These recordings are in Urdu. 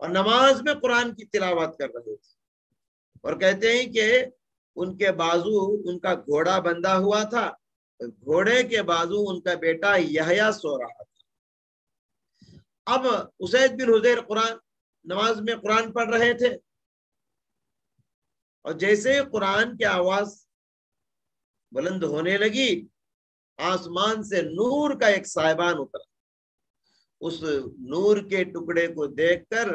اور نماز میں قرآن کی تلاوت کر رہے تھے، اور کہتے ہیں کہ ان کے بازو ان کا گھوڑا بندھا ہوا تھا، گھوڑے کے بازو ان کا بیٹا یحییٰ سو رہا تھا۔ اب اسید بن حضیر قرآن نماز میں قرآن پڑھ رہے تھے، اور جیسے قرآن کی آواز بلند ہونے لگی، آسمان سے نور کا ایک سائبان اترا۔ اس نور کے ٹکڑے کو دیکھ کر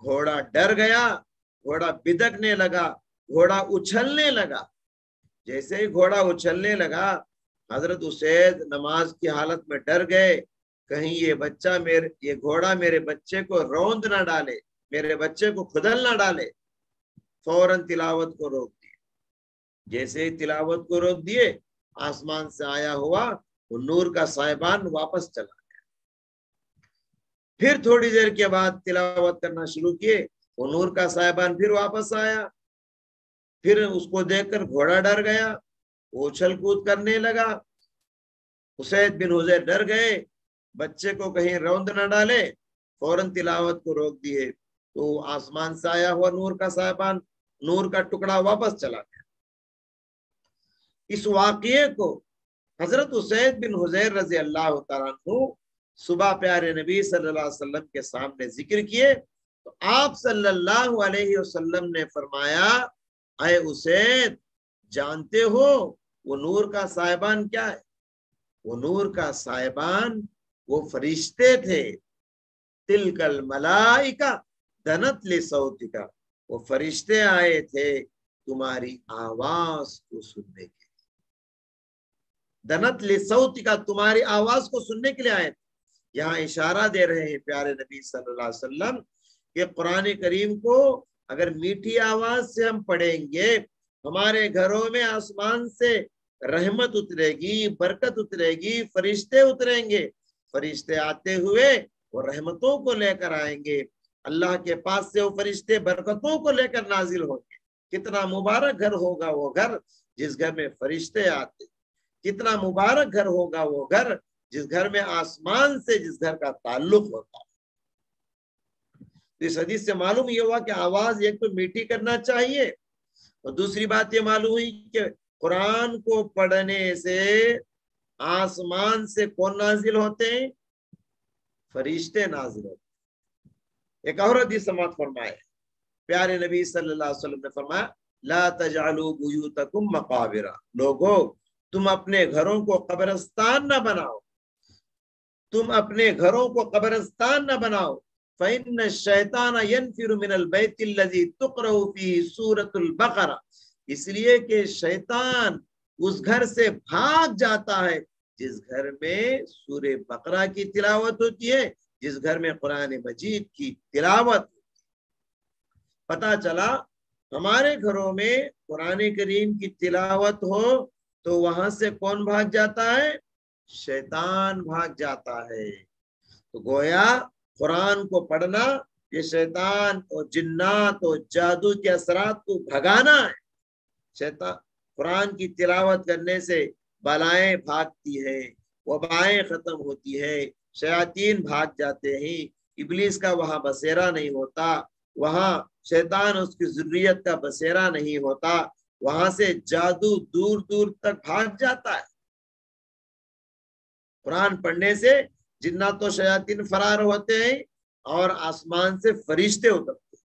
گھوڑا ڈر گیا، گھوڑا بدکنے لگا، گھوڑا اچھلنے لگا۔ جیسے ہی گھوڑا اچھلنے لگا، حضرت اسید نماز کی حالت میں ڈر گئے، کہیں یہ گھوڑا میرے بچے کو روند نہ ڈالے، میرے بچے کو کھدل نہ ڈالے۔ فوراً تلاوت کو روک دیے۔ جیسے ہی تلاوت کو روک دیے، آسمان سے آیا ہوا وہ نور کا سائبان واپس چلا گیا۔ پھر تھوڑی دیر کے بعد تلاوت کرنا شروع کیے، وہ نور کا سائبان پھر واپس آیا۔ پھر اس کو دیکھ کر گھوڑا ڈر گیا، وہ اچھل کود کرنے لگا۔ اسید بن حضیر ڈر گئے، بچے کو کہیں روند نہ ڈالے، فوراً تلاوت کو روک دیے، تو آسمان سے آیا ہوا نور کا سائبان، نور کا ٹکڑا واپس چلا گیا۔ اس واقعے کو حضرت اسید بن حضیر رضی اللہ تعالیٰ عنہ صبح پیارے نبی صلی اللہ علیہ وسلم کے سامنے ذکر کیے، تو آپ صلی اللہ علیہ وسلم نے فرمایا، اے اسید، جانتے ہو وہ نور کا سائبان کیا ہے؟ وہ نور کا سائبان وہ فرشتے تھے، تلک الملائکہ دنت لصوتک، وہ فرشتے آئے تھے تمہاری آواز کو سننے کے لیے، دنت لصوتک، تمہاری آواز کو سننے کے لیے آئے تھے۔ یہاں اشارہ دے رہے ہیں پیارے نبی صلی اللہ علیہ وسلم کہ قرآن کریم کو اگر میٹھی آواز سے ہم پڑھیں گے، ہمارے گھروں میں آسمان سے رحمت اترے گی، برکت اترے گی، فرشتے اتریں گے، فرشتے آتے ہوئے وہ رحمتوں کو لے کر آئیں گے، اللہ کے پاس سے وہ فرشتے برکتوں کو لے کر نازل ہوں گے۔ کتنا مبارک گھر ہوگا وہ گھر جس گھر میں فرشتے آتے، کتنا مبارک گھر ہوگا وہ گھر جس گھر میں آسمان سے جس گھر کا تعلق ہوتا ہے۔ اس حدیث سے معلوم یہ ہوا کہ آواز ایک تو میٹھی کرنا چاہیے، اور دوسری بات یہ معلوم ہوئی کہ قرآن کو پڑھنے سے آسمان سے کون نازل ہوتے ہیں؟ فرشتے نازل ہوتے ہیں۔ ایک اور حدیث سماعت فرمائے، پیارے نبی صلی اللہ علیہ وسلم نے فرمایا، لا تجعلوا بیوتکم مقابر، لوگو تم اپنے گھروں کو قبرستان نہ بناؤ، تم اپنے گھروں کو قبرستان نہ بناؤ، فإن الشیطان ينفر من البیت الذی تقرأ فیہ سورۃ البقرہ، اس لیے کہ شیطان اس گھر سے بھاگ جاتا ہے جس گھر میں سورہ بقرہ کی تلاوت ہوتی ہے، جس گھر میں قرآن مجید کی تلاوت ہوتی ہے۔ پتہ چلا ہمارے گھروں میں قرآن کریم کی تلاوت ہو تو وہاں سے کون بھاگ جاتا ہے؟ شیطان بھاگ جاتا ہے۔ تو گویا قرآن کو پڑھنا یہ شیطان اور جنات اور جادو کے اثرات کو بھگانا ہے۔ شیطان قرآن کی تلاوت کرنے سے بلائیں بھاگتی ہیں، وبائیں ختم ہوتی ہیں، شیاطین بھاگ جاتے ہیں، ابلیس کا وہاں بسیرا نہیں ہوتا، وہاں شیطان اس کی ذریت کا بسیرا نہیں ہوتا، وہاں سے جادو دور دور تک بھاگ جاتا ہے۔ قرآن پڑھنے سے جنات و شیاطین فرار ہوتے ہیں اور آسمان سے فرشتے اترتے ہیں۔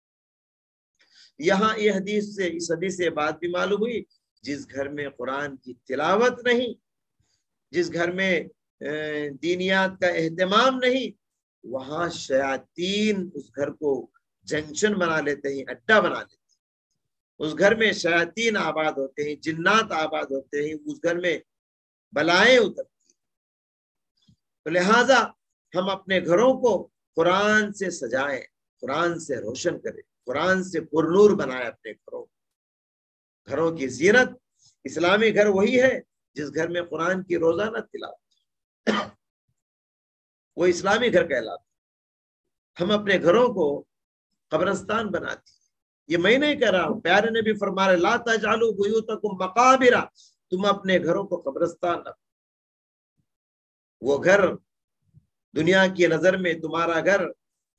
یہاں یہ اس حدیث سے بات بھی معلوم ہوئی، جس گھر میں قرآن کی تلاوت نہیں، جس گھر میں دینیات کا اہتمام نہیں، وہاں شیاطین اس گھر کو جنکشن بنا لیتے ہیں، اڈا بنا لیتے ہیں۔ اس گھر میں شیاطین آباد ہوتے ہیں، جنات آباد ہوتے ہیں، اس گھر میں بلائیں اترتی ہیں۔ تو لہٰذا ہم اپنے گھروں کو قرآن سے سجائیں، قرآن سے روشن کریں، قرآن سے پرنور بنائیں اپنے گھروں کی زینت۔ اسلامی گھر وہی ہے جس گھر میں قرآن کی روزانہ تلاوت، وہ اسلامی گھر کہلاتا ہے۔ ہم اپنے گھروں کو قبرستان بناتے ہیں، یہ میں نہیں کہہ رہا ہوں، پیارے نبی فرما رہے لا تجعلوا بیوتکم مقابر، تم اپنے گھروں کو قبرستان نہ، وہ گھر دنیا کی نظر میں تمہارا گھر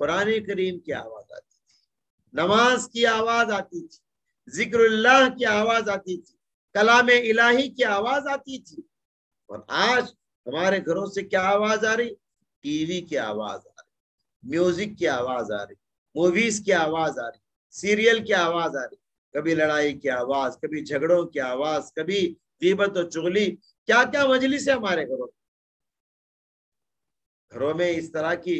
قرآن کریم کی آواز آتی تھی، نماز کی آواز آتی تھی، ذکر اللہ کی آواز آتی تھی، کلام الہی کی آواز آتی تھی. اور آج ہمارے گھروں سے کیا آواز آ رہی؟ ٹی وی کی آواز آ رہی، میوزک کی آواز آ رہی، موویز کی آواز آ رہی، سیریل کی آواز آ رہی، کبھی لڑائی کی آواز، کبھی جھگڑوں کی آواز، کبھی غیبت و چغلی. کیا کیا مجلس ہے ہمارے گھروں میں اس طرح کی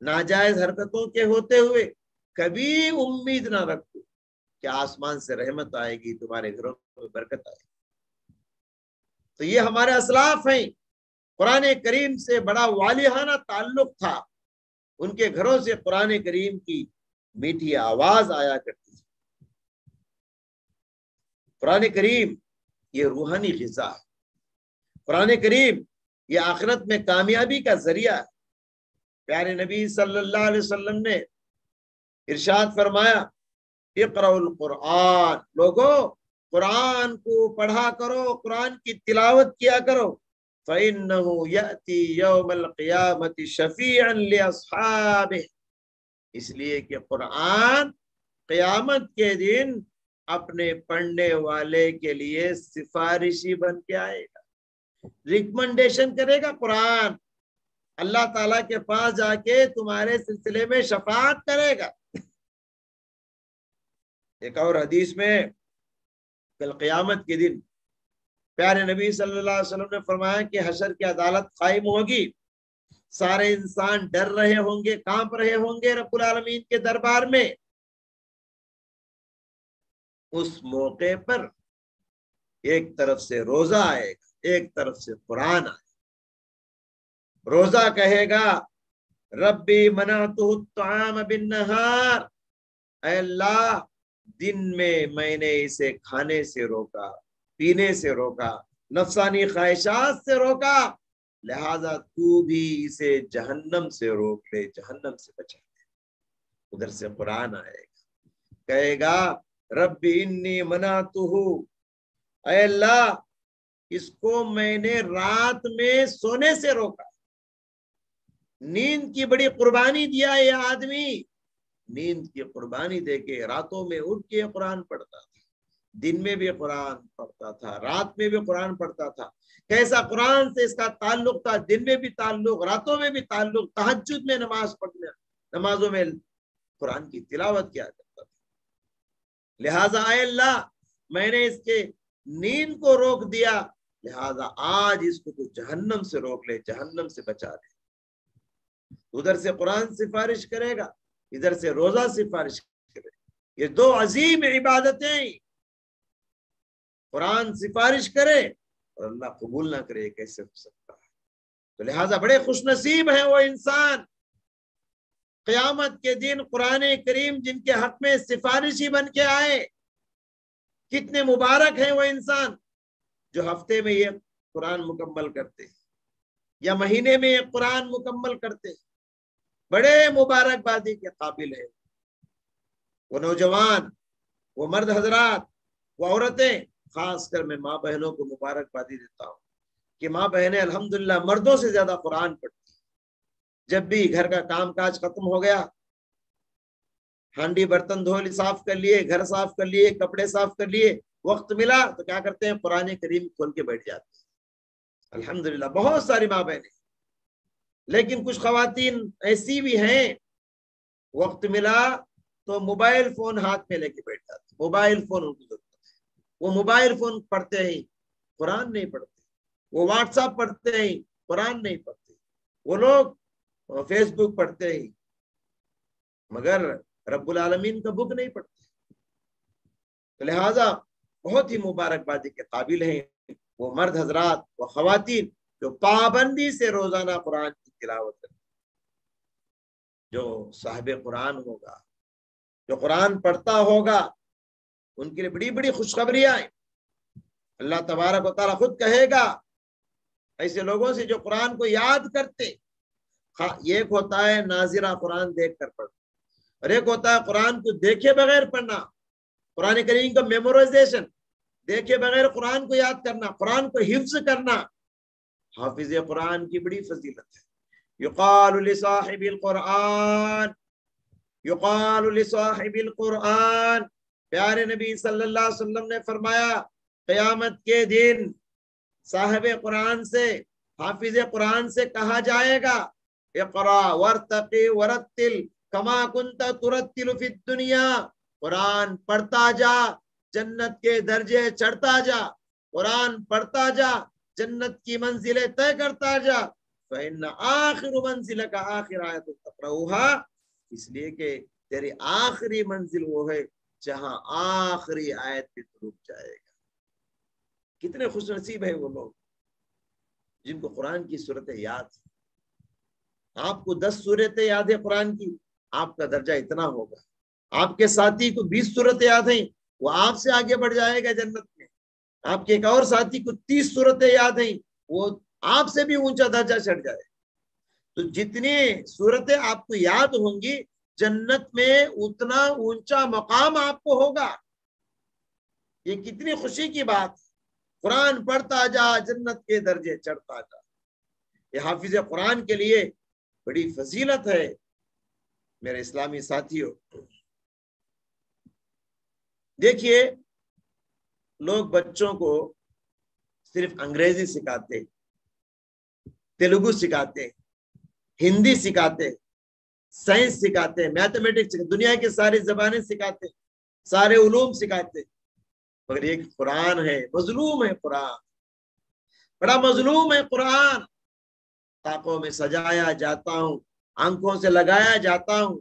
ناجائز حرکتوں کے ہوتے ہوئے کبھی امید نہ رکھو کہ آسمان سے رحمت آئے گی، تمہارے گھروں میں برکت آئے گی. تو یہ ہمارے اسلاف ہیں، قرآن کریم سے بڑا والہانہ تعلق تھا، ان کے گھروں سے قرآن کریم کی میٹھی آواز آیا کرتی تھی. قرآن کریم یہ روحانی غذا ہے، قرآن کریم یہ آخرت میں کامیابی کا ذریعہ ہے. پیارے نبی صلی اللہ علیہ وسلم نے ارشاد فرمایا، اقرأ القرآن، لوگو قرآن کو پڑھا کرو، قرآن کی تلاوت کیا کرو. فَإِنَّهُ يَأْتِي يَوْمَ الْقِيَامَةِ شَفِيعًا لِأَصْحَابِهِ، اس لیے کہ قرآن قیامت کے دن اپنے پڑھنے والے کے لیے سفارشی بن کے آئے گا، ریکمنڈیشن کرے گا. قرآن اللہ تعالیٰ کے پاس جا کے تمہارے سلسلے میں شفاعت کرے گا. ایک اور حدیث میں کل قیامت کے دن پیارے نبی صلی اللہ علیہ وسلم نے فرمایا کہ حشر کی عدالت قائم ہوگی، سارے انسان ڈر رہے ہوں گے، کانپ رہے ہوں گے رب العالمین کے دربار میں. اس موقع پر ایک طرف سے روزہ آئے گا، ایک طرف سے قرآن آئے گا. روزہ کہے گا، ربی منعتہ الطعام بالنہار، اے اللہ دن میں نے اسے کھانے سے روکا، پینے سے روکا، نفسانی خواہشات سے روکا، لہذا تو بھی اسے جہنم سے روک لے، جہنم سے بچا لے. ادھر سے قرآن آئے گا، کہے گا رب انی منعتہ، اے اللہ اس کو میں نے رات میں سونے سے روکا. نیند کی بڑی قربانی دیا یہ آدمی، نیند کی قربانی دے کے راتوں میں اٹھ کے قرآن پڑھتا تھا، دن میں بھی قرآن پڑھتا تھا، رات میں بھی قرآن پڑھتا تھا. کیسا قرآن سے اس کا تعلق تھا، دن میں بھی تعلق، راتوں میں بھی تعلق، تہجد میں نماز پڑھنا، نمازوں میں قرآن کی تلاوت کیا کرتا تھا. لہٰذا اے اللہ میں نے اس کے نیند کو روک دیا، لہٰذا آج اس کو تو جہنم سے روک لے، جہنم سے بچا لے. ادھر سے قرآن سفارش کرے گا، ادھر سے روزہ سفارش کرے گا. یہ دو عظیم عبادتیں، قرآن سفارش کرے اور اللہ قبول نہ کرے، کیسے ہو سکتا ہے؟ تو لہٰذا بڑے خوش نصیب ہیں وہ انسان، قیامت کے دن قرآن کریم جن کے حق میں سفارشی بن کے آئے. کتنے مبارک ہیں وہ انسان جو ہفتے میں یہ قرآن مکمل کرتے ہیں یا مہینے میں یہ قرآن مکمل کرتے ہیں. بڑے مبارک بادی کے قابل ہیں وہ نوجوان، وہ مرد حضرات، وہ عورتیں. خاص کر میں ماں بہنوں کو مبارک بادی دیتا ہوں کہ ماں بہنیں الحمدللہ مردوں سے زیادہ قرآن پڑھتی. جب بھی گھر کا کام کاج ختم ہو گیا، ہانڈی برتن دھو صاف کر لیے، گھر صاف کر لیے، کپڑے صاف کر لیے، وقت ملا تو کیا کرتے ہیں؟ قرآن کریم کھول کے بیٹھ جاتے ہیں. الحمدللہ بہت ساری ماں بہنیں. لیکن کچھ خواتین ایسی بھی ہیں، وقت ملا تو موبائل فون ہاتھ میں لے کے بیٹھ جاتے، موبائل فون ان کو، وہ موبائل فون پڑھتے ہیں، قرآن نہیں پڑھتے. وہ واٹس ایپ پڑھتے ہیں، قرآن نہیں پڑھتے. وہ لوگ فیس بک پڑھتے ہیں مگر رب العالمین کا بک نہیں پڑھتے. تو لہٰذا بہت ہی مبارک بادی کے قابل ہیں وہ مرد حضرات، وہ خواتین جو پابندی سے روزانہ قرآن کی تلاوت کرتے. جو صاحب قرآن ہوگا، جو قرآن پڑھتا ہوگا، ان کے لیے بڑی بڑی خوشخبریاں ہیں. اللہ تبارک و تعالیٰ خود کہے گا ایسے لوگوں سے جو قرآن کو یاد کرتے. ایک ہوتا ہے ناظرہ قرآن دیکھ کر پڑھنا، اور ایک ہوتا ہے قرآن کو دیکھے بغیر پڑھنا، قرآن کریم کا میمورائزیشن، دیکھے بغیر قرآن کو یاد کرنا، قرآن کو حفظ کرنا. حافظ قرآن کی بڑی فضیلت ہے. یقال لصاحب القرآن، یقال لصاحب القرآن، پیارے نبی صلی اللہ علیہ وسلم نے فرمایا قیامت کے دن صاحب قرآن سے، حافظ قرآن سے کہا جائے گا اقرا ورتقی ورتل کما کنت ترتل فی الدنیا، قرآن پڑھتا جا، جنت کے درجے چڑھتا جا، قرآن پڑھتا جا، جنت کی منزلیں طے کرتا جا، فإن آخر منزلک آخر آیت تقرؤها، اس لیے کہ تیری آخری منزل وہ ہے جہاں آخری آیت پہ رک جائے گا۔ کتنے خوش نصیب ہیں وہ لوگ جن کو قرآن کی صورتیں یاد ہیں۔ آپ کو 10 صورتیں یاد ہیں قرآن کی، آپ کا درجہ اتنا ہوگا۔ آپ کے ساتھی کو 20 صورتیں یاد ہیں، وہ آپ سے آگے بڑھ جائے گا جنت میں۔ آپ کے ایک اور ساتھی کو 30 صورتیں یاد ہیں، وہ آپ سے بھی اونچا درجہ چڑھ جائے۔ تو جتنی صورتیں آپ کو یاد ہوں گی جنت میں اتنا اونچا مقام آپ کو ہوگا۔ یہ کتنی خوشی کی بات ہے، قرآن پڑھتا جا، جنت کے درجے چڑھتا جا۔ یہ حافظ قرآن کے لیے بڑی فضیلت ہے میرے اسلامی ساتھیوں۔ دیکھیے لوگ بچوں کو صرف انگریزی سکھاتے، تیلگو سکھاتے، ہندی سکھاتے، سائنس سکھاتے، میتھمیٹکس سکھاتے، دنیا کی ساری زبانیں سکھاتے، سارے علوم سکھاتے، مگر یہ قرآن ہے، مظلوم ہے قرآن، بڑا مظلوم ہے قرآن۔ طاقوں میں سجایا جاتا ہوں، آنکھوں سے لگایا جاتا ہوں،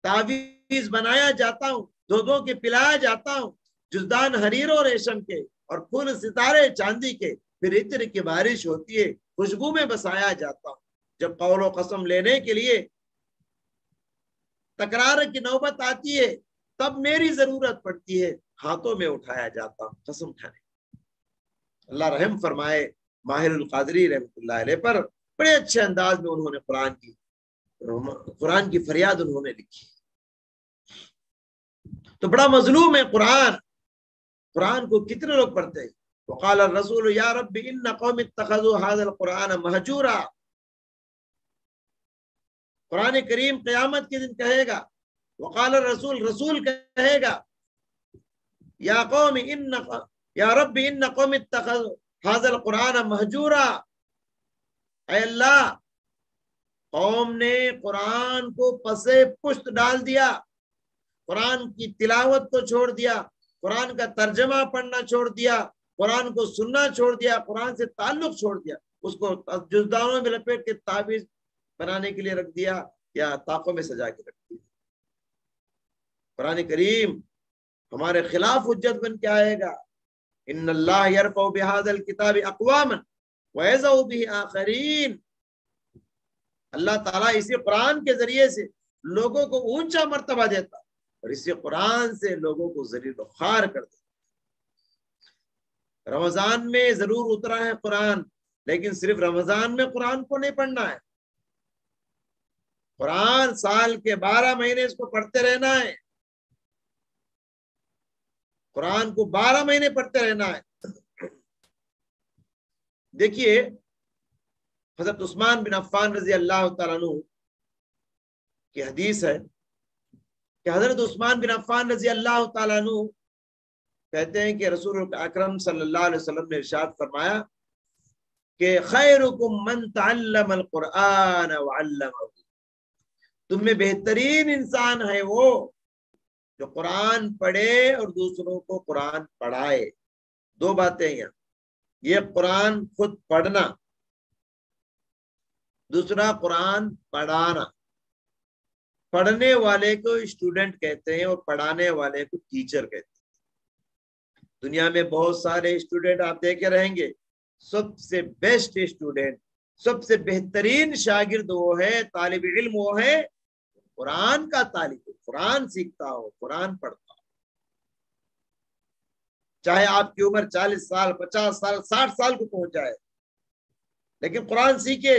تعویذ بنایا جاتا ہوں، دودھوں کے پلایا جاتا ہوں، جزدان حریر اور ریشم کے اور پھول ستارے چاندی کے، پھر عطر کی بارش ہوتی ہے، خوشبو میں بسایا جاتا ہوں۔ جب قول و قسم لینے کے لیے تکرار کی نوبت آتی ہے تب میری ضرورت پڑتی ہے، ہاتھوں میں اٹھایا جاتا ہوں قسم کھانے۔ اللہ رحم فرمائے ماہر القادری رحمۃ اللہ علیہ پر، بڑے اچھے انداز میں انہوں نے قرآن کی فریاد انہوں نے لکھی۔ تو بڑا مظلوم ہے قرآن، قرآن کو کتنے لوگ پڑھتے ہیں۔ وقال الرسول یا رب ان قوم اتخذوا هذا القرآن مہجورا، قرآن کریم قیامت کے دن کہے گا، وقال الرسول، رسول کہے گا یا قوم یا رب ان قوم اتخذوا هذا القرآن مہجورا، اے اللہ قوم نے قرآن کو پسے پشت ڈال دیا، قرآن کی تلاوت کو چھوڑ دیا، قرآن کا ترجمہ پڑھنا چھوڑ دیا، قرآن کو سننا چھوڑ دیا، قرآن سے تعلق چھوڑ دیا، اس کو جزدانوں میں لپیٹ کے تعویذ بنانے کے لیے رکھ دیا یا طاقوں میں سجا کے رکھ دیا۔ قرآن کریم ہمارے خلاف حجت بن کے آئے گا۔ ان اللہ یرفع بہذا الکتاب اقواما ویضع بہ آخرین، اللہ تعالیٰ اسی قرآن کے ذریعے سے لوگوں کو اونچا مرتبہ دیتا اور اسی قرآن سے لوگوں کو ذلیل و خوار کر دیتا۔ رمضان میں ضرور اترا ہے قرآن، لیکن صرف رمضان میں قرآن کو نہیں پڑھنا ہے، قرآن سال کے 12 مہینے اس کو پڑھتے رہنا ہے، قرآن کو 12 مہینے پڑھتے رہنا ہے۔ دیکھیے حضرت عثمان بن عفان رضی اللہ تعالیٰ عنہ کی حدیث ہے کہ حضرت عثمان بن عفان رضی اللہ تعالیٰ عنہ کہتے ہیں کہ رسول اکرم صلی اللہ علیہ وسلم نے ارشاد فرمایا کہ خیرکم من تعلم القرآن وعلمہ، تم میں بہترین انسان ہے وہ جو قرآن پڑھے اور دوسروں کو قرآن پڑھائے۔ دو باتیں یہاں، یہ قرآن خود پڑھنا، دوسرا قرآن پڑھانا۔ پڑھنے والے کو اسٹوڈنٹ کہتے ہیں اور پڑھانے والے کو ٹیچر کہتے ہیں۔ دنیا میں بہت سارے اسٹوڈنٹ آپ دیکھے رہیں گے، سب سے بیسٹ اسٹوڈنٹ، سب سے بہترین شاگرد وہ ہے، طالب علم وہ ہے قرآن کا طالب، قرآن سیکھتا ہو، قرآن پڑھتا ہو۔ چاہے آپ کی عمر 40 سال 50 سال 60 سال کو پہنچ جائے، لیکن قرآن سیکھے،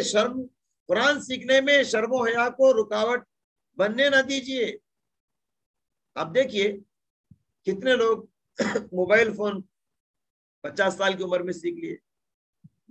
قرآن سیکھنے میں شرم و حیا کو رکاوٹ بننے نہ دیجیے۔ اب دیکھیے کتنے لوگ موبائل فون 50 سال کی عمر میں سیکھ لیے،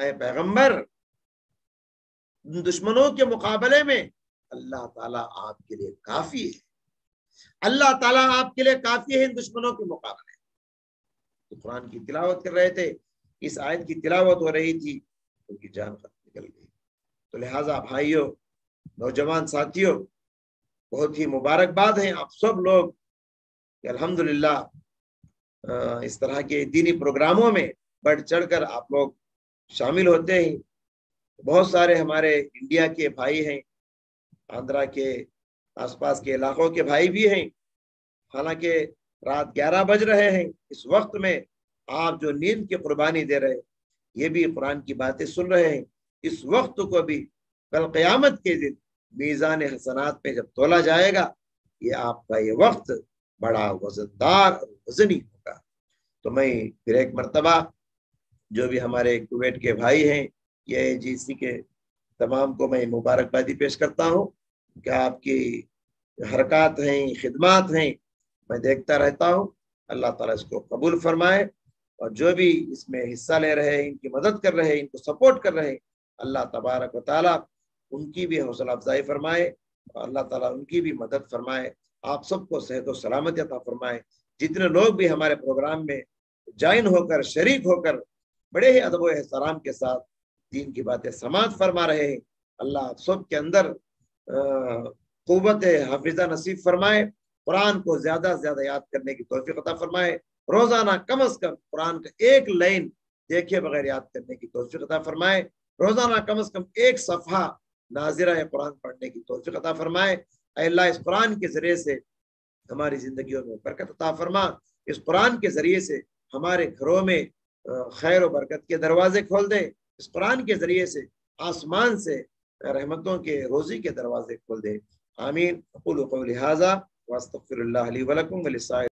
اے پیغمبر دشمنوں کے مقابلے میں اللہ تعالیٰ آپ کے لیے کافی ہے، اللہ تعالیٰ آپ کے لیے کافی ہے ان دشمنوں کے مقابلے۔ تو قرآن کی تلاوت کر رہے تھے، اس آیت کی تلاوت ہو رہی تھی، ان کی جان نکل گئی۔ تو لہٰذا بھائیوں، نوجوان ساتھیوں، بہت ہی مبارکباد ہیں آپ سب لوگ کہ الحمدللہ اس طرح کے دینی پروگراموں میں بڑھ چڑھ کر آپ لوگ شامل ہوتے ہیں۔ بہت سارے ہمارے انڈیا کے بھائی ہیں، آندھرا کے آس پاس کے علاقوں کے بھائی بھی ہیں، حالانکہ رات 11 بج رہے ہیں، اس وقت میں آپ جو نیند کی قربانی دے رہے ہیں، یہ بھی قرآن کی باتیں سن رہے ہیں۔ اس وقت کو بھی کل قیامت کے دن میزان حسنات میں جب تولا جائے گا، یہ آپ کا یہ وقت بڑا وزندار اور وزنی ہوگا۔ تو میں پھر ایک مرتبہ جو بھی ہمارے کویت کے بھائی ہیں، یہ جی سی کے تمام کو میں مبارکبادی پیش کرتا ہوں کہ آپ کی حرکات ہیں، خدمات ہیں، میں دیکھتا رہتا ہوں۔ اللہ تعالیٰ اس کو قبول فرمائے، اور جو بھی اس میں حصہ لے رہے ہیں، ان کی مدد کر رہے ہیں، ان کو سپورٹ کر رہے ہیں، اللہ تبارک و تعالیٰ ان کی بھی حوصلہ افزائی فرمائے، اور اللہ تعالیٰ ان کی بھی مدد فرمائے۔ آپ سب کو صحت و سلامتی عطا فرمائے۔ جتنے لوگ بھی ہمارے پروگرام میں جوائن ہو کر، شریک ہو کر، بڑے ہی ادب و احترام کے ساتھ دین کی باتیں سماعت فرما رہے ہیں، اللہ آپ سب کے اندر قوت حافظہ نصیب فرمائے، قرآن کو زیادہ سے زیادہ یاد کرنے کی توفیق عطا فرمائے، روزانہ کم از کم قرآن کا ایک لائن دیکھے بغیر یاد کرنے کی توفیق عطا فرمائے، روزانہ کم از کم ایک صفحہ ناظرہ قرآن پڑھنے کی توفیق عطا فرمائے۔ اے اللہ اس قرآن کے ذریعے سے ہماری زندگیوں میں برکت عطا فرما، اس قرآن کے ذریعے سے ہمارے گھروں میں خیر و برکت کے دروازے کھول دے، اس قرآن کے ذریعے سے آسمان سے رحمتوں کے روزی کے دروازے کھول دے۔ آمین۔ اقول قولی ھذا واستغفر اللہ لی ولکم ولسائر